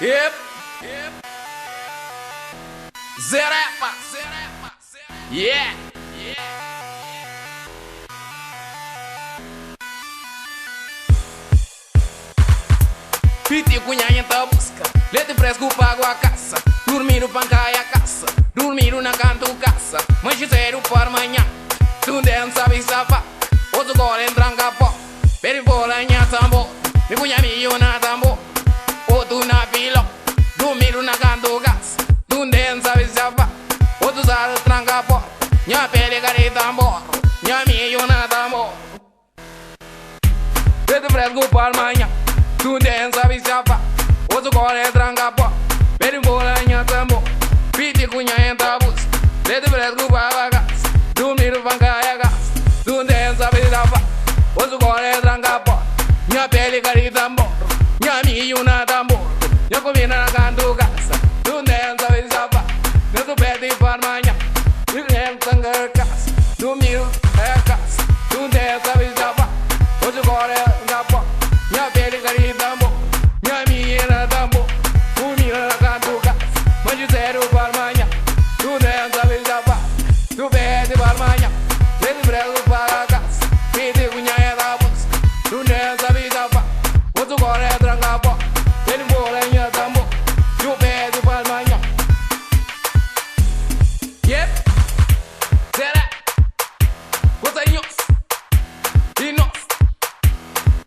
Yep. Zerepa. Yeah. Piti cunhanha tá busca, lete fresco pago a caça. Dormir o pancai a caça, dormir na canto caça. Manche zero para amanhã, tu não sabe safar. Outro gole entra em capó, perifola em tambor. Me cunha milho na tambor, outro na pilão. Dormir na canto caça, tu não sabe safar. Outro sal tranca pó, minha pele cari tambor. Minha milho na tambor. Lete fresco para amanhã, tu não sabe safar. Outro gole tranca pó, perifola em tambor. Piti cunha entra busca, lete fresco para casa. Dormir no pancai a casa, tu não sabe safar. Outro gole tranca pó, minha pele cari tambor. Minha milho na tambor, minha comida na canto casa. Tu não sabe safar. Neto pede para amanhã, me lembro sangue casa. Dormir é a casa, tu não sabe safar. Outro gole tranca pó, minha pele cari tambor. Minha milho na tambor, comida na canto casa. Mande zero para amanhã, tu não sabe safar. Tu pede para amanhã, lete fresco para casa. Piti cunha é da busca, tu não sabe safar. Outro gole tranca pó, ele voa em tambor. Tu pede para amanhã. Yep. Será? Coisa em nós, e nós,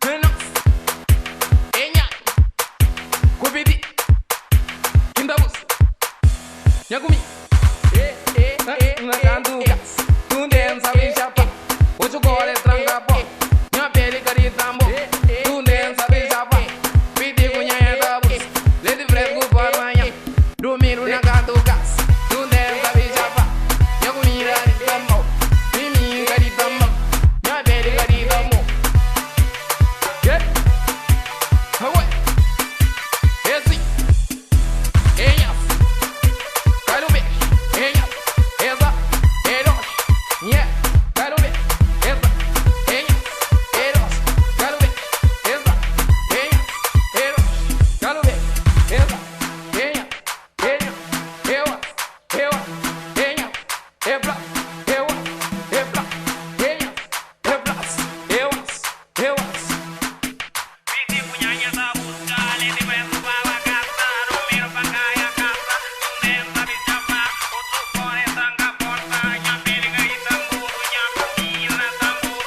e nós. Enha, cupidi, quinta busca, minha comida. Na canto casa, tu não sabe chapar. Outro gole tranca pó, minha pele cari tambor. Tu não sabe chapar. Piti cunha é da busca, lete fresco para amanhã. Dormir na canto casa, tu não sabe chapar. Minha comida de tambor, minha cari tambor. Minha pele cari tambor. Yeah. Ué. Esse. Enha. Quero ver. Enha. Essa. Eros. Yeah. Quero ver. Essa. Enha. Eros. Quero ver. Essa. Enha. Eros. Quero ver. Essa. Enha. Enha. Eu. Enha. Ebra. Eu. Ebra. Enha. Ebras. Eu. Piti cunhanha da busca, lete fresco para casa. Dormir pancai a casa, tu não sabe safar. Outro gole tranca porta, minha pele cari tambor. Minha comida na tambor,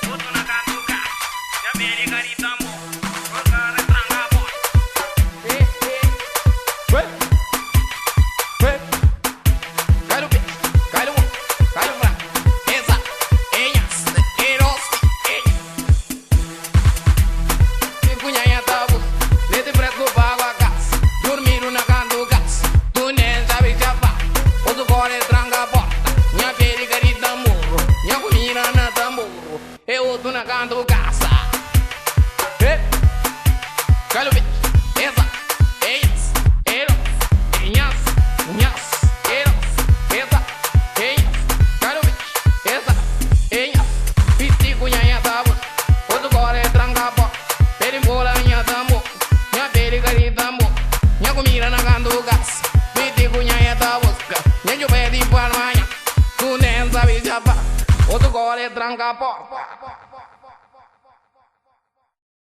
outro na canto casa. Minha pele cari tambor, outro gole tranca porta. Ué. Quero ver. Quero ver. Essa. Enhas. Eros. Cunhanha tá busca, lete fresco pago a casa. Dormir na canto casa, tu não sabe chapar. Outro gole tranca porta, minha pele cari tambor. Minha comida na tambor, eu outro na canto casa. Quero ver. Essa. Enhas. Eros. Enhas. Eros. Essa. Enhas. Quero ver. Essa. Enhas. Piti cunhanha tá busca, outro gole tranca porta. Perifola em tambor, minha pele cari tambor. Minha comida na canto casa, piti cunhanha tá busca. Minha pede para amanhã, tu não sabe chapar. Outro gole tranca porta.